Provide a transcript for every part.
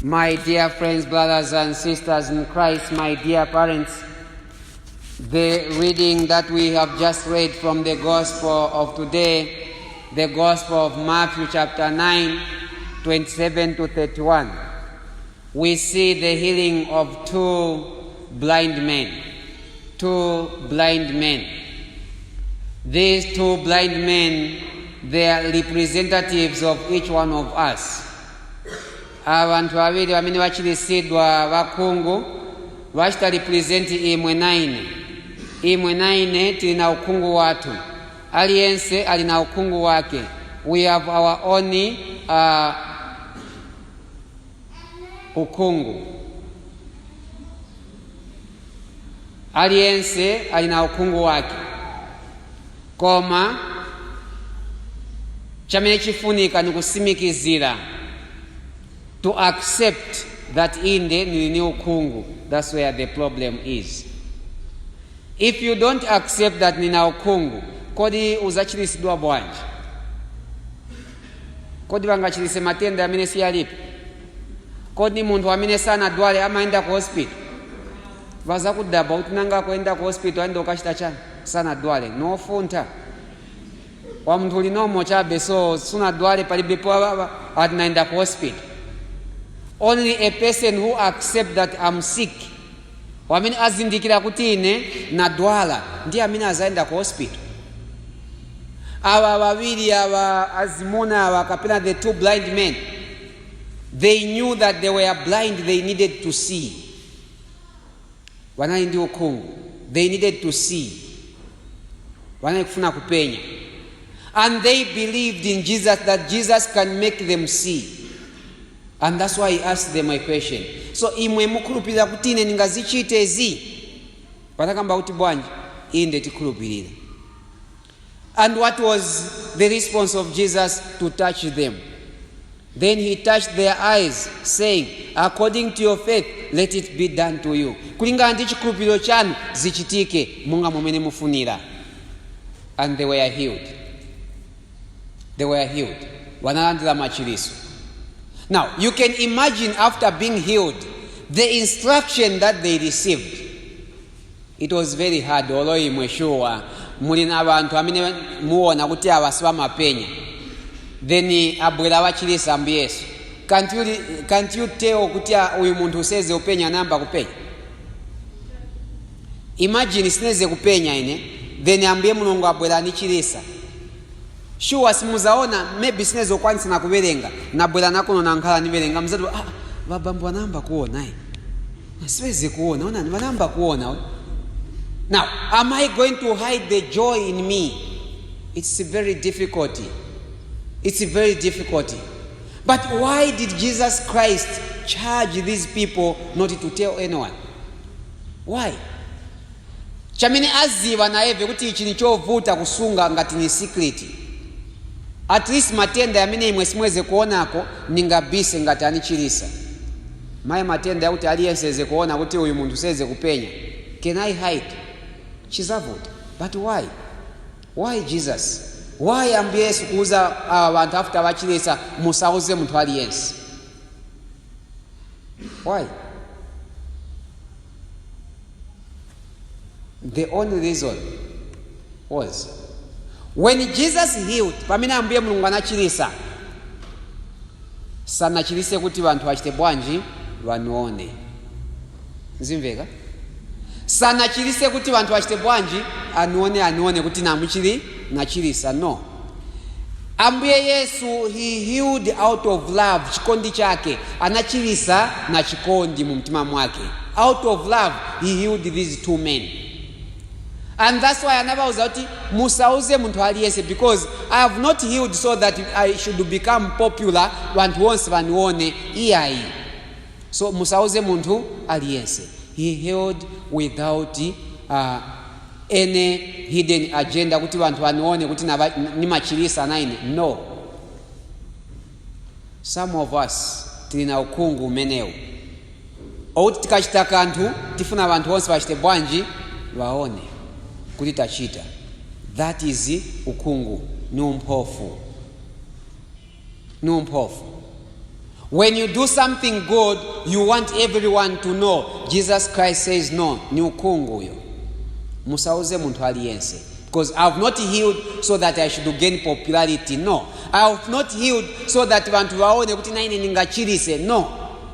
My dear friends, brothers and sisters in Christ, my dear parents, the reading that we have just read from the Gospel of today, the Gospel of Matthew chapter 9, 27 to 31, we see the healing of two blind men. These two blind men, they are representatives of each one of us. Abantu babiri bamene bachirisidwa bakungu bachita represent imwe naine tilina ukungu watu, aliyense alina ukungu wake. We have our own ukungu, aliyense alina ukungu wake, koma chamene chifunika ni kusimikizira to accept that inde nilini ukungu. That's where the problem is. If you don't accept that nina ukungu, kodi uzachirisidwa bwanji? Kodi bangachirise matenda amene siyalipi? Kodi muntu amene sana dwale amaenda ku hospital vaza kudaba kuti nanga kuenda ku hospital ande ukachita chani sana dwale nofunta wa muntu linomo chabe, so suna dwale palibepo atinaenda ku hospital. Only a person who accepts that I'm sick, wamene azindikira kuti ine nadwala, ndiye amene azaenda ku hospital. Awa wawili awa azimuna awa kapena the two blind men, they knew that they were blind, they needed to see. Wanali ndi ukungu, they needed to see, wanali kufuna kupenya. And they believed in Jesus, that Jesus can make them see. And that's why he asked them a question. So imwe mukulupirira kuti ine ningazichite ezi? Patakamba kuti bwanji inde tikulupirira. And what was the response of Jesus? To touch them. Then he touched their eyes, saying, according to your faith, let it be done to you. Kulingana ndi chikulupiriro chanu zichitike monga momene mufunira. And they were healed. Wanalandira machiriso. Now, you can imagine after being healed, the instruction that they received. It was very hard. Although imwe sure mulina abantu amene muona kuti abasiba mapenya, then abwera wachirisa ambi Yesu. Can't you tell kuti uyu muntu useze upenya namba kupenya? Imagine sineze kupenya ine, then ambiye Mulungu abwera nichirisa. Sure simuzaona maybe sineze okwanisa na kuberenga nabwera nakuno nankhala niberenga mzadu babambo namba kuona siwezi kuona ona namba kuona. Now, am I going to hide the joy in me? It's very difficult. But why did Jesus Christ charge these people not to tell anyone? Why? Chamene aziva na eve kuti ichi nichovuta kusunga ngati ni secret. At least matenda yamene imwe simweze kuonako ningabise ngati anichirisa. Maye matenda yakuti aliyeseze kuona kuti uyu muntu seze kupenya. Can I hide? Chizavuta. But why? Why Jesus? Why ambi Yesu kuuza abantu after wachirisa musauze muntu aliyense? Why? The only reason was when Jesus healed, pamene ambuye Mulungu anachirisa, sanachirise kuti vantu vachite bwanji vanuone. Nzimveka? Sanachirise kuti vantu vachite bwanji anuone kuti namuchiri nachirisa. No. Ambuye Yesu, he healed out of love. Chikondi chake anachirisa na chikondi mu mtima mwake. Out of love he healed these two men. And that's why I never was out musauze muntu aliyese, because I have not healed so that I should become popular wantu wonse vanuone iyai. So musauze muntu aliyese. He healed without any hidden agenda kuti vantu vanuone kuti ni machirisa naine. No. Some of us tilina ukungu umenewu. Outi tikachita kanthu tifuna vantu wonse vachite bwanji vaone kuti tachita. That is ukungu, ni umphofu. When you do something good, you want everyone to know. Jesus Christ says no, ni ukungu huyo. Musauze muntu aliyense. Because I have not healed so that I should gain popularity. No. I have not healed so that vantu vaone kuti naine ningachirise. No.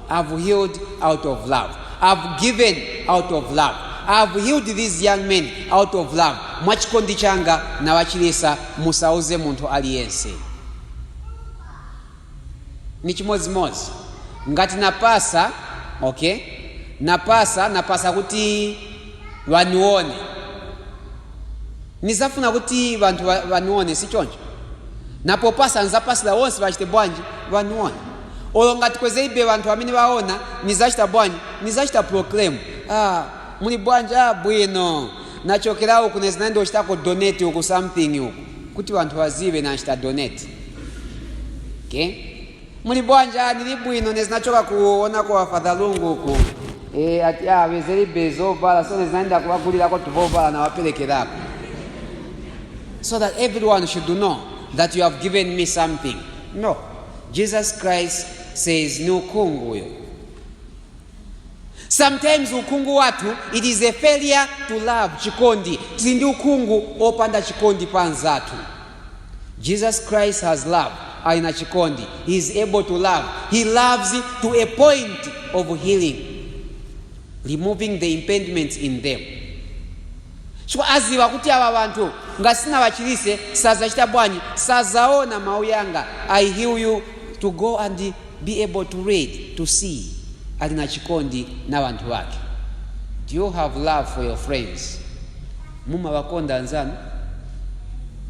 I have healed out of love. I have given out of love. I have healed these young men out of love. Mwachikondi changa na wachilisa musauze muntu aliyense. Ni chimodzimodzi. Ngati napasa, okay? Napasa kuti wanione. Nizafuna kuti vantu wanione si choncho. Napopasa nzapasila wonse vachite bwanji wanione. Olo ngati kweze ibe vantu amene waona nizachita bwanji, nizachita proclaim. Muli bwanji bwino. Nachokera uku nezinaenda uchitako donate uku something uku. Kuti vantu wazive na achita donate. Okay? Muli bwanji nili bwino nezinachoka kuona kwa Fadhalungu uku. Ati wezeri bezo bala so nezinaenda kuwagulira ko tuvobala na wapelekerako. So that everyone should know that you have given me something. No. Jesus Christ says no ukungu huyo. Sometimes ukungu watu, it is a failure to love chikondi. Tindi ukungu opanda chikondi panzatu. Jesus Christ has love. Aina chikondi. He is able to love. He loves to a point of healing. Removing the impediments in them. Chwa aziwa kuti aba bantu ngasina bachirise saza chita bwanyi sazaona mauyanga. I heal you to go and be able to read, to see. Alina chikondi na bantu wake. Do you have love for your friends? Muma wakonda nzanu?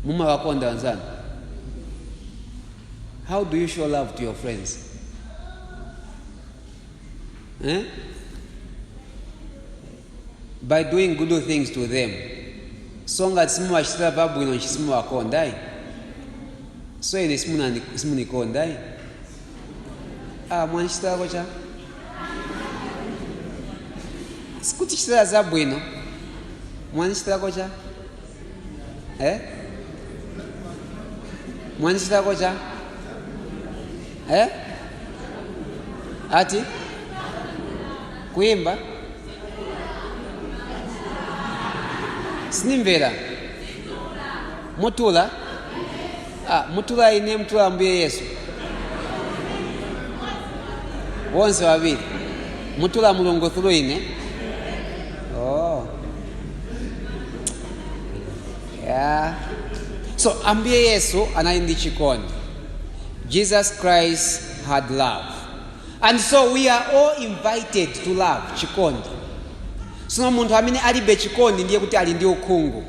Muma wakonda nzanu? How do you show love to your friends? By doing good things to them. So nga simu wachitira babu ino nchisimu wakondai. So ine simu nikondai. Mwanishitira kocha. Sikuti chitira zabu ino. Mwanishitira kocha. Mwanishitira kocha. Ati? Kuimba? Sinimvera. Mutula? Mutula ine mutula ambuye Yesu. Wonse wabili. Mutula mulongothulu ine. Oh. Yeah. So ambuye Yesu anaindi chikondi. Jesus Christ had love. And so we are all invited to love chikondi. Sino muntu amene alibe chikondi ndiye kuti ali ndi ukungu.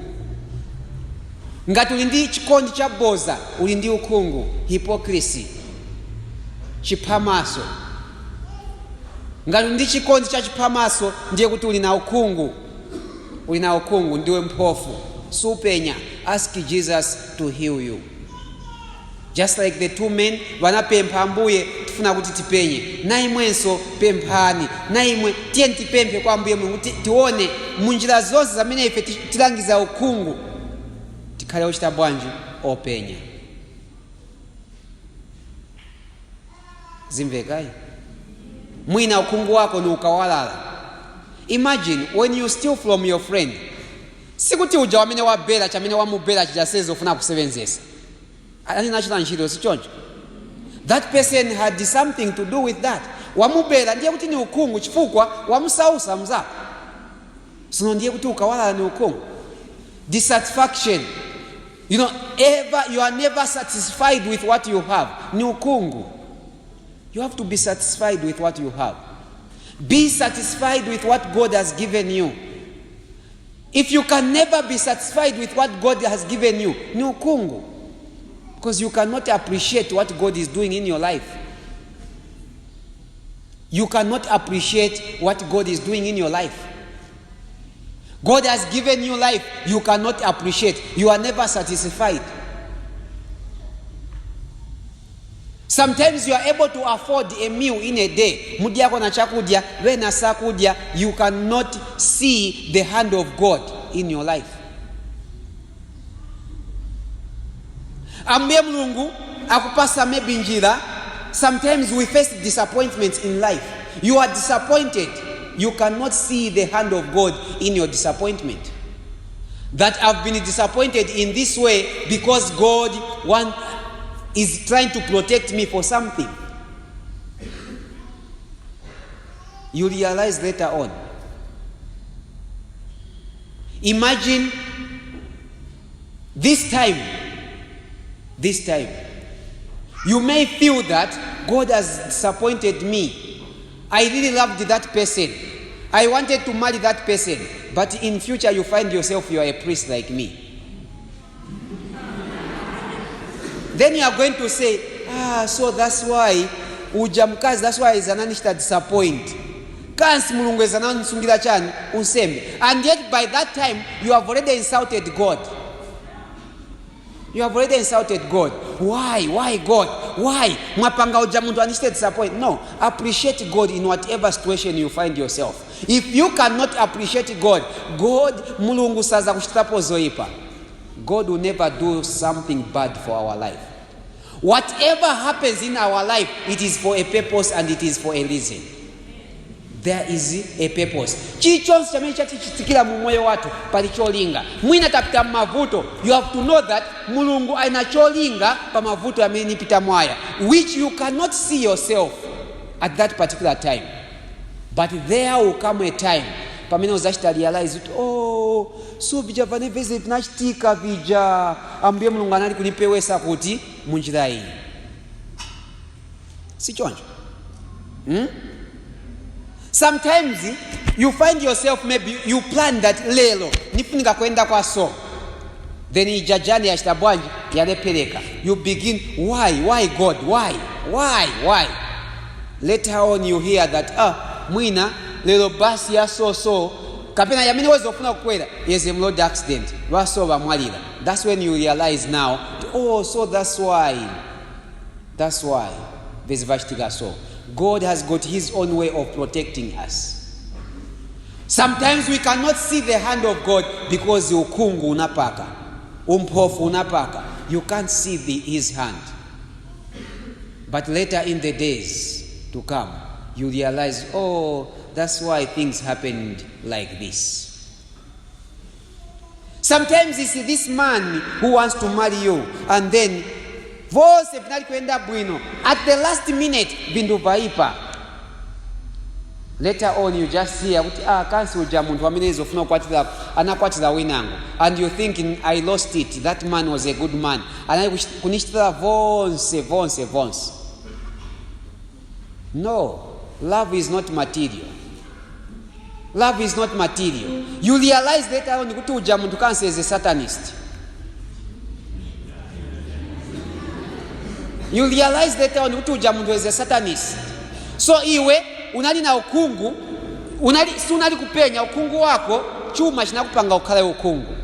Ngati uli ndi chikondi cha boza, uli ndi ukungu, hypocrisy, chipamaso. Ngati uli ndi chikondi cha chipamaso ndiye kuti uli na ukungu. Uli na ukungu ndiwe mpofu. Supenya, ask Jesus to heal you. Just like the two men wanapempha ambuye tufuna kuti tipenye. Naimwenso pemphani. Naimwe tieni tipemphe kwa ambuye Mulungu tione munjira zonse zamene ife tilangiza ukungu. Tikhale ochita bwanji openya. Zimvekai? Mwina ukungu wako ni ukawalala. Imagine when you steal from your friend. Sikuti uja wamene wabela chamene wamubela chijasezo ufuna kusevenzesa. That person had something to do with that. Wamubela ndiye kuti ni ukungu chifukwa wamusausa mzako. Sino ndiye kuti ukawala ni ukungu. Dissatisfaction. You are never satisfied with what you have. Ni ukungu. You have to be satisfied with what you have. Be satisfied with what God has given you. If you can never be satisfied with what God has given you, ni ukungu. Because you cannot appreciate what God is doing in your life. You cannot appreciate what God is doing in your life. God has given you life, you cannot appreciate. You are never satisfied. Sometimes you are able to afford a meal in a day. Mudiako na chakudya, we na sakudya, you cannot see the hand of God in your life. Ambuye Mulungu akupasa maybe njira sometimes we face disappointments in life. You are disappointed. You cannot see the hand of God in your disappointment. That I've been disappointed in this way because God is trying to protect me for something. You realize later on. Imagine this time, you may feel that God has disappointed me. I really loved that person. I wanted to marry that person. But in future you find yourself you are a priest like me. Then you are going to say, so that's why ujamkazi, that's why zananishita disappoint. Kansi mulungu zananisungira chani unsembe. And yet by that time you have already insulted God. You have already insulted God. Why God? Why? Mwapanga uja muntu anishite disappoint. No, appreciate God in whatever situation you find yourself. If you cannot appreciate God, mulungu saza kushitapo zoipa. God will never do something bad for our life. Whatever happens in our life, it is for a purpose and it is for a reason. There is a purpose. Chichonsi chamene chatichitikira mu moyo watu palicholinga. Mwina tapita mavuto. You have to know that mulungu ainacholinga pa mavuto amene nipita mwaya, which you cannot see yourself at that particular time. But there will come a time pamene uzachita realize that so vija vane veze vinachitika vija ambuye mulungu anali kunipewesa kuti munjira iyi. Si chonjo? Sometimes you find yourself, maybe you plan that lelo nifunika kwenda kwa so, then ijajani ya shitabwanji yalepeleka. You begin, why God, why? Later on you hear that mwina lelo basi ya so kapena yamini wezo ofuna kukwela yes a road accident lwaso bamwalira. That's when you realize now, so that's why there's vachitika so. God has got his own way of protecting us. Sometimes we cannot see the hand of God because ukungu unapaka, umphofu unapaka. You can't see his hand. But later in the days to come, you realize, that's why things happened like this. Sometimes you see this man who wants to marry you, and then vose vinali kwenda bwino, at the last minute bindu vaipa. Later on you just hear kansi uja muntu wamene izofuna anakwatira winango, and you thinking I lost it, that man was a good man, and kunishitira vonse. No, love is not material. Love is not material. You realize later on kuti uja muntu kansi is a Satanist. You realize later on kuti uja muntu is a Satanist. So iwe unali na ukungu, unali kupenya ukungu wako, chuma chinakupanga ukale ukungu.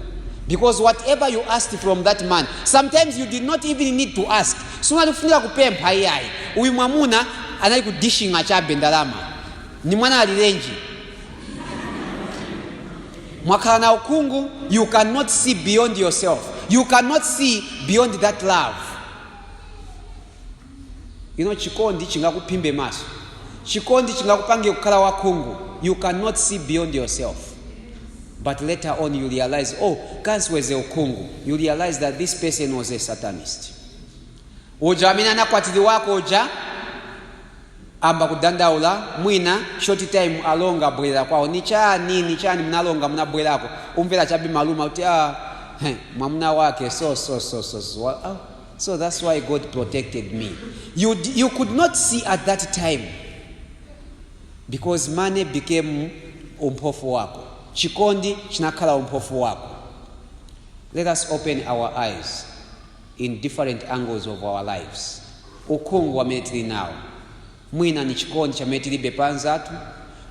Because whatever you asked from that man, sometimes you did not even need to ask. So unali kufunira kupempa iyai. Uyu mwamuna anali kudishinga chabe ndalama. Ni mwana alirenji. Mwakala na ukungu, you cannot see beyond yourself. You cannot see beyond that love. Chikondi chingakupimbe maso. Chikondi chingakupange kukala wakungu. You cannot see beyond yourself. But later on you realize, kansi weze ukungu. You realize that this person was a Satanist. Uja amina nakwatili wako uja amba kudandaula mwina short time alonga bwela kwao ni chani mnalonga mnabwela ko umvela chabi maluma uti mwamuna wake so that's why God protected me. You could not see at that time because money became umphofu wako, chikondi chinakala umphofu wako. Let us open our eyes in different angles of our lives. Ukungu wametili nao, mwina ni chikondi chametili bepanzatu,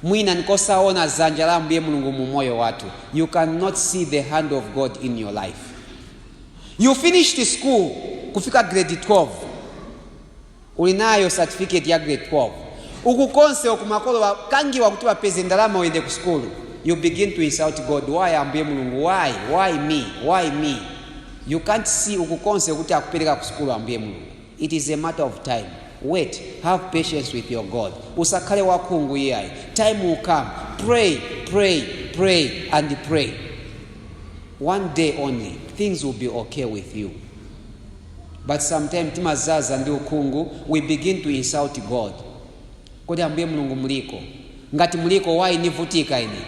mwina nikosaona zanja la mbuye mulungu mu moyo watu. You cannot see the hand of God in your life. You finished school kufika grade 12, ulinayo certificate ya grade 12, ukukonse okumakolo kangi wakutiwa peze ndalama wende ku school. You begin to insult God. Why ambuye mulungu? Why me? You can't see ukukonse ukuthi akupeleka ku school ambuye mulungu. It is a matter of time. Wait, have patience with your God. Usakale wakungu yai. Time will come. Pray, and pray. One day only, things will be okay with you. But sometimes timazaza ndi ukungu, we begin to insult God. Kodi ambuye mulungu muliko. Ngati muliko wai nivutika ini.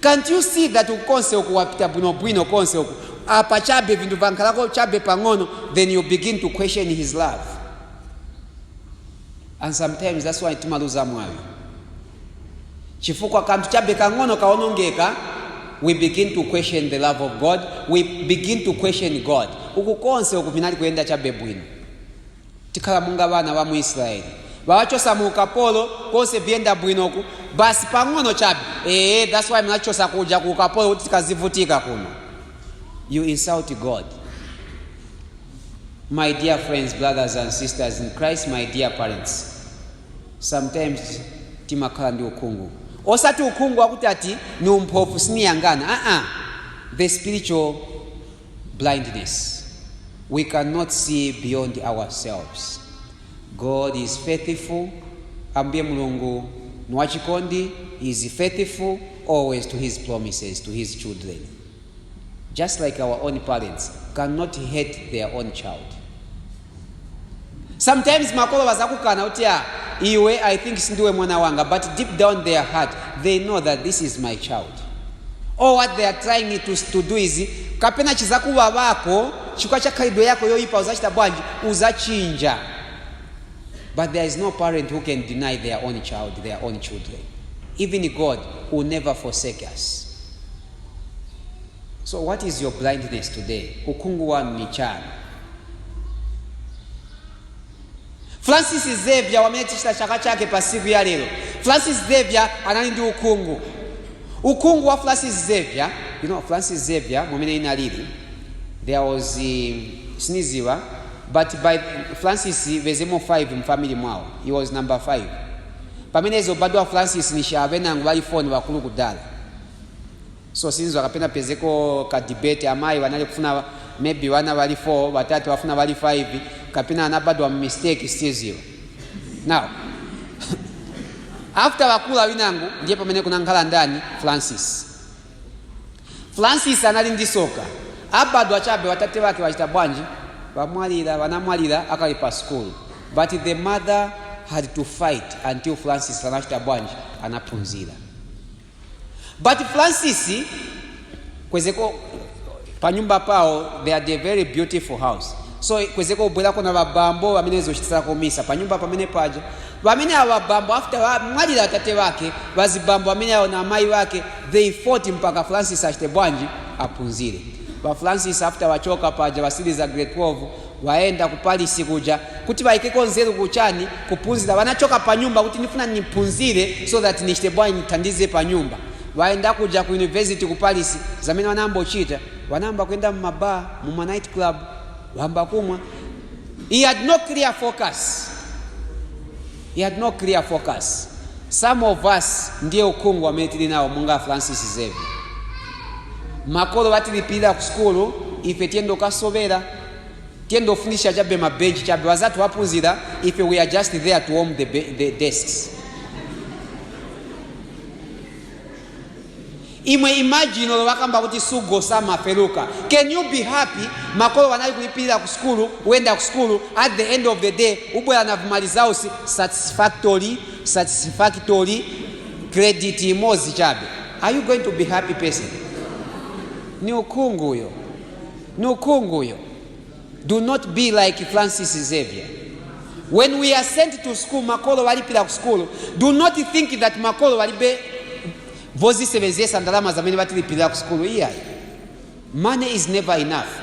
Can't you see that ukonse ukuwapita bwino konse uku. Apa chabe vindu vankalako chabe pangono, then you begin to question his love. And sometimes that's why timaluza mwawi. Chifukwa kantu chabe kangono kaonongeka, we begin to question the love of God. We begin to question God. Uku konse uku vinali kuenda chabe bwino. Tikala munga bana wa mu Israeli. Bawachosa mu ukapolo konse vienda bwino ku basi pangono chabe. That's why mnachosa kuja ku ukapolo tikazivutika kuno. You insult God. My dear friends, brothers and sisters in Christ, my dear parents, sometimes timakala ndi ukungu. Osati ukungu akuti ati ni umphofu siniyangana. The spiritual blindness. We cannot see beyond ourselves. God is faithful. Ambiye mulungu nwachikondi. He is faithful always to his promises, to his children. Just like our own parents cannot hate their own child. Sometimes makolo bazakukana uti iwe I think sindiwe mwana wanga, but deep down their heart they know that this is my child. Or what they are trying to do is kapena chizakuwa bako chikwa cha kalido yako yoipa uzachita bwanji uzachinja. But there is no parent who can deny their own child, their own children. Even God will never forsake us. So what is your blindness today? Ukungu wanu ni chana. Francis Xavier wametisha chaka chake pasiku ya lelo. Francis Xavier anali ndi ukungu. Ukungu wa Francis Xavier, you know Francis Xavier mwamene inalili. There was siniziwa, but by Francis vezemo 5 mfamily mwao. He was number 5. Pamene ezo badwa Francis ni shavena ngwali phone wakulu kudala. So since wakapenda pezeko ka debate amai wanale kufuna maybe wana wali 4 watatu wafuna wali 5 kapina anabadwa mistake still 0. Now after wakula winangu ndiye pamene kuna nkhala ndani Francis anali ndi soka abadwa chabe watate wake wachita bwanji wanamwalira akali pa school, but the mother had to fight until Francis anachita bwanji anapunzira. But Francis kwezeko panyumba pao they had a very beautiful house. So kwezeko ubwela kuna babambo wamenezo chitisa komisa panyumba pamene paja wamene ababambo after mwalira tate wake bazibambo wamene ao na mai wake they fought mpaka Francis achite bwanji apunzire. Ba Francis after wachoka paja wasiliza grade 12 waenda ku Paris kuja kuti baikeko nzeru kuchani kupunzira wanachoka panyumba kuti nifuna nipunzire so that nichite bwanji nitandize panyumba. Waenda kuja ku university ku Paris zamene wanambo chita wanamba kwenda mumaba mu night club wamba kumwa. He had no clear focus. Some of us ndiye ukungu wametili nao munga Francis Xavier. Makolo watilipira ku school ife tiendo kasobera tiendo funisha chabe mabench chabe wazatu wapunzira if we are just there to warm the desks. Imwe imagine wakamba kuti sugo sama feluka. Can you be happy makolo wanali kulipira ku school wenda ku school at the end of the day ubwela na vumalizao satisfactory credit imozi chabe? Are you going to be happy person? Ni ukungu yo. Do not be like Francis Xavier. When we are sent to school makolo walipira ku school, do not think that makolo walibe vozi sebezesa ndalama zamene batilipira ku school iya. Money is never enough.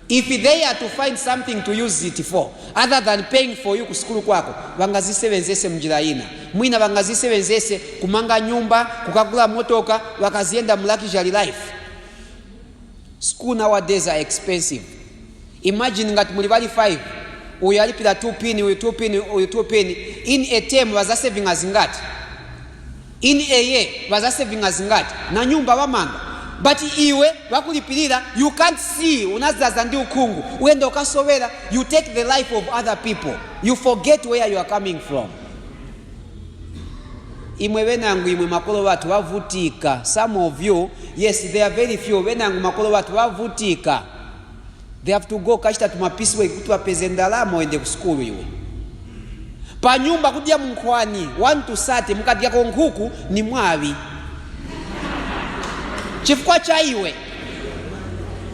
If they are to find something to use it for other than paying for you ku school kwako, bangazisebenzese mjira ina. Mwina bangazisebenzese kumanga nyumba, kukagula motoka, wakazienda mu luxury life. School nowadays are expensive. Imagine ngati muli bali 5, uyu alipira 2 penny, in a term waza saving azingati. In a year waza saving azingati. Na nyumba wamanga. but iwe bakulipirira, you can't see, unazaza ndi ukungu, uenda ukasowera, you take the life of other people, you forget where you are coming from. Imwe wenangu, imwe makolo watu wavutika. Some of you, yes, there are very few. Wenangu makolo watu wavutika. They have to go kashita tumapisiwe kuti wapeze ndalama oende ku school iwe. Pa nyumba kudya munkwani 1 to 30 mukadya ko nkhuku ni mwavi. Chifukwa cha iwe.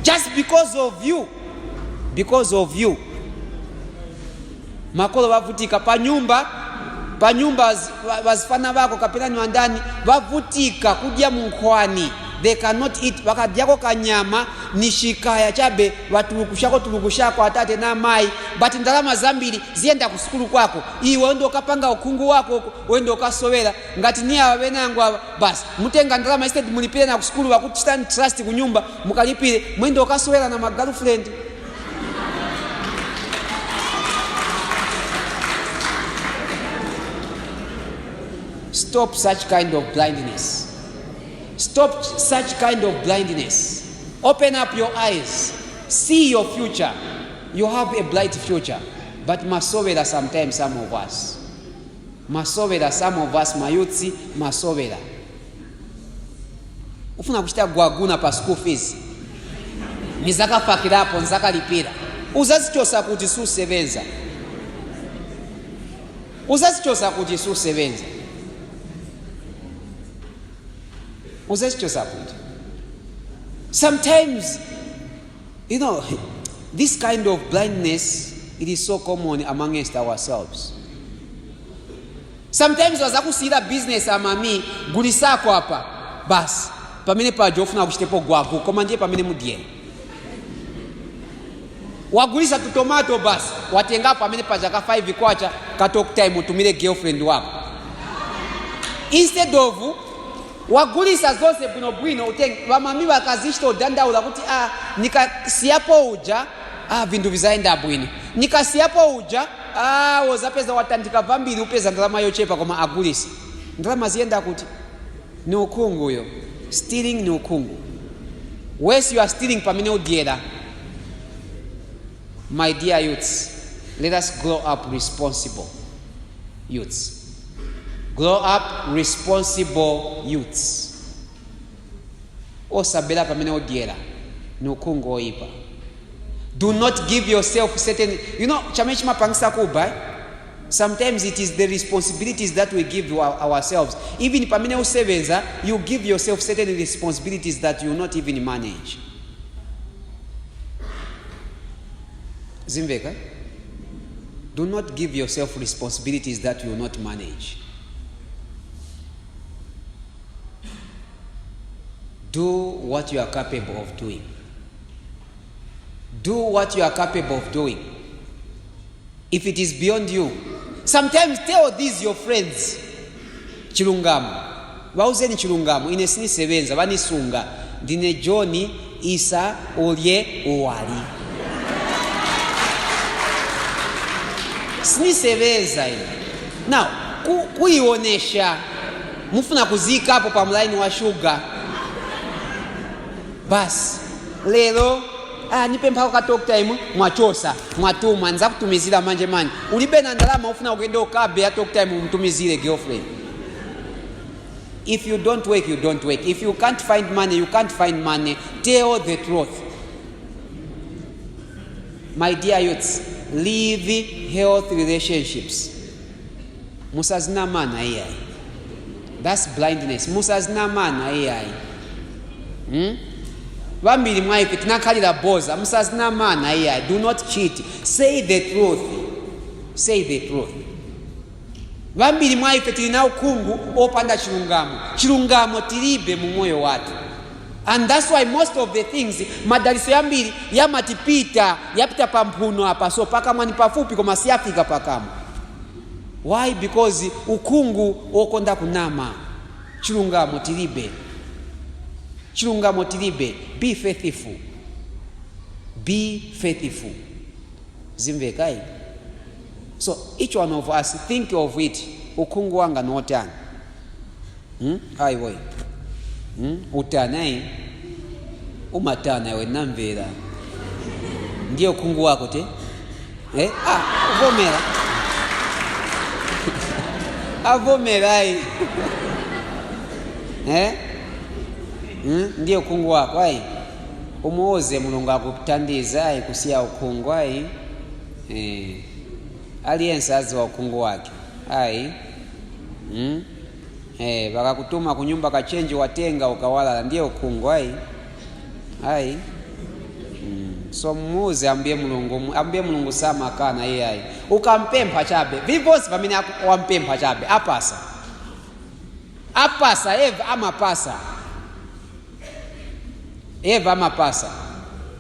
Just because of you. Because of you. Makolo wavutika pa nyumba wazifana wako kapilani wandani wavutika kudya munkwani. They cannot eat. Wakadyako kanyama ni shikaya chabe watulukushako atate na mai, but ndalama zambiri zienda kusukulu kwako. Iwe ndo kapanga ukungu wako wendo kasowera ngati ni awenangu basi mutenga ndalama instead mulipire na kusukulu wakuti stand trust kunyumba mukalipire mwendo kasowera na girlfriend. Stop such kind of blindness. Stop such kind of blindness. Open up your eyes. See your future. You have a bright future. But masovera sometimes, some of us. Masovera, some of us, mayutsi, masovera. Ufuna kushita guaguna pa school fees. Nizaka fakirapo, nizaka lipira. Uzazichosa kuti su sevenza. Uzazichosa kuti su sevenza. Sometimes, you know, this kind of blindness, it is so common amongst ourselves. Sometimes wazakusira business amami gulisako hapa bas pamene pajo ufuna kuchitepo gwagu koma ndiye pamene mudie wagulisa tu tomato bas watenga pamene paja ka 5 kwacha ka talk time utumire girlfriend wako instead of wagulisa zose bwino utenga wamami wakazishito dandaula kuti nikasiyapo uja vindu vizaenda bwino nikasiyapo uja wozapeza watandika vambiri upeza ndalama yochepa koma agulisa ndalama zienda kuti ni ukungu yo. Stealing ni ukungu. Where's you are stealing pamene udiera. My dear youths, let us grow up responsible youths. Grow up responsible youths. Osabela pamene udiera ni ukungu oipa. Do not give yourself certain, chamechima pangisa kuba. Sometimes it is the responsibilities that we give to ourselves. Even pamene usevenza, you give yourself certain responsibilities that you will not even manage. Zimveka? Do not give yourself responsibilities that you will not manage. Do what you are capable of doing. Do what you are capable of doing. If it is beyond you, sometimes tell these your friends. Chilungamu. Wauzeni chilungamu. Ine sini sevenza. Wani sunga. Dine Johnny, Isa, Olye, Owali. Sini sevenza. Now, kuionesha. Mufuna kuzika hapo pa mlaini wa sugar. Bas. Lero. Nipe mpaka ka talk time mwachosa mwatuma nza kutumizira manje ulibe na ndalama ufuna ugende okabe ya talk time umtumizire girlfriend. If you don't work, you don't work. If you can't find money, you can't find money. Tell the truth. My dear youths, live healthy relationships. Musazina mana iya. That's blindness. Musazina mana iya. Vambiri mwaife tinakalira boza musazina mana iya. Do not cheat. Say the truth. Say the truth. Vambiri mwaife tilina ukungu opanda chilungamo tilibe mu moyo watu. And that's why most of the things madaliso yambiri yapita pampuno hapa so paka mwani pafupi koma siafika pakamu. Why? Because ukungu okonda kunama. Chilungamo tilibe. Be faithful. Be faithful. Zimvekai. So each one of us think of it. Ukungu wanga no tani. Hai boy. Utanai. umatana we namvera ndiye ukungu wako te uvomera avomerai ndiye ukungu wako ai umuoze Mulungu akutandiza ai kusiya ukungu ai aliyense aziwa ukungu wake ai wakakutuma kunyumba kachenji watenga ukawalala ndiye ukungu ai so muuze ambie Mulungu samakana iye ai ukampempha chabe vivosi pamene wampempha chabe apasa eva amapasa.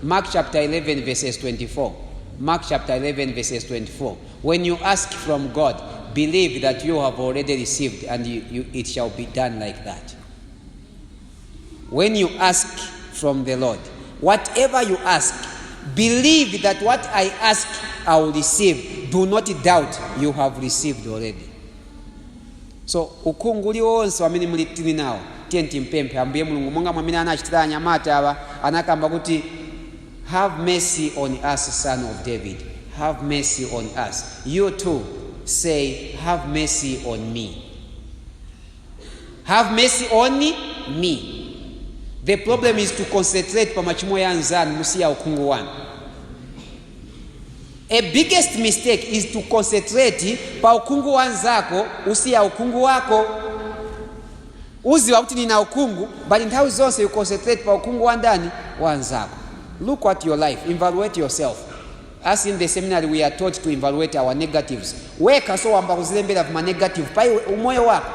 Mark chapter 11 verses 24. Mark chapter 11 verses 24. When you ask from God, believe that you have already received and it shall be done like that. When you ask from the Lord, whatever you ask, believe that what I ask I will receive. Do not doubt, you have received already. So ukunguli wonse wamene mulitini nawo tienti mpempe ambuye Mulungu monga mwamene anachitira anyamata aba anakamba kuti have mercy on us, son of David. Have mercy on us. You too say have mercy on me. Have mercy on me. The problem is to concentrate pa machimo ya nzani musiya ukungu wanu. A biggest mistake is to concentrate pa ukungu wanzako usiya ukungu wako. Uziwa kuti nina ukungu, but nthawi zonse you concentrate pa ukungu wandani wanzako. Look at your life, evaluate yourself. As in the seminary we are taught to evaluate our negatives. Weka so wamba kuzilembera vima negative pa umoyo wako.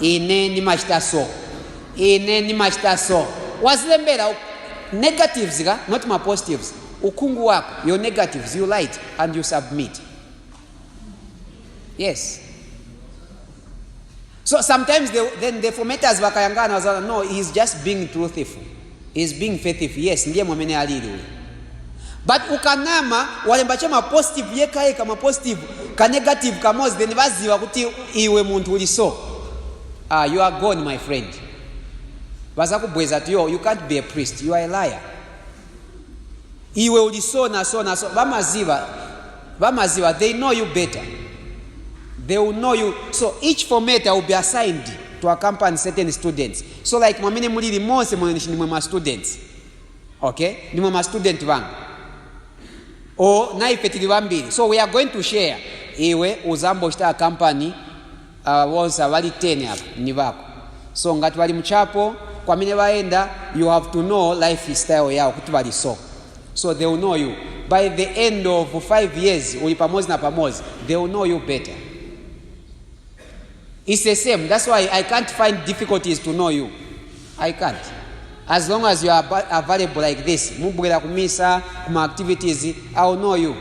Ine ni machita so. Wazilembera negatives ga, not my positives. Ukungu wako, your negatives, you light and you submit. Yes. So sometimes then the formaters wakayangana wazala, no, he's just being truthful. He's being faithful. Yes, ndiye mwamene alili. But ukanama walembache ma positive yekaye kama positive ka negative kamozi then baziwa kuti iwe muntu uli so. You are gone, my friend. Bazakubweza ati you can't be a priest. You are a liar. Iwe uli so na so. Bamaziwa, they know you better. They will know you. So each formatter will be assigned to accompany certain students. So like mwamene mulili monse ni mwema students. Okay? Ni mwema student wangu. Na ifetili wambili. So we are going to share. Iwe uzambo shita accompany wonsa wali 10 hapa ni wako. So ngati wali mchapo kwa mine waenda, you have to know lifestyle yao kuti wali so. So they will know you. By the end of 5 years, uli pamozi na pamozi, they will know you better. It's the same. That's why I can't find difficulties to know you. I can't. As long as you are available like this, mubwela kumisa, kuma activities, I'll know you.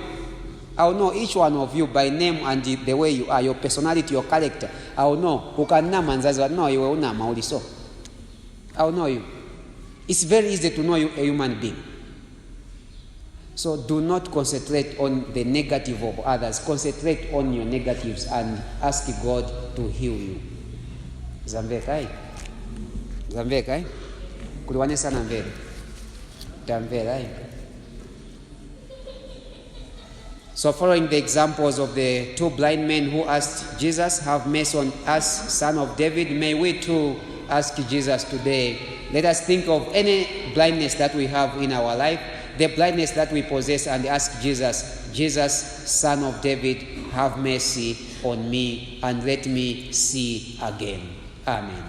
I'll know each one of you by name and the way you are, your personality, your character. I'll know. Ukanama nzazi wa no, iwe unama uli so. I'll know you. It's very easy to know you, a human being. So do not concentrate on the negative of others. Concentrate on your negatives and ask God to heal you. Zamvekai? Kuliwane sana mbele. Tamverai. So following the examples of the two blind men who asked Jesus, have mercy on us, son of David, may we too ask Jesus today. Let us think of any blindness that we have in our life, the blindness that we possess, and ask Jesus, son of David, have mercy on me and let me see again. Amen.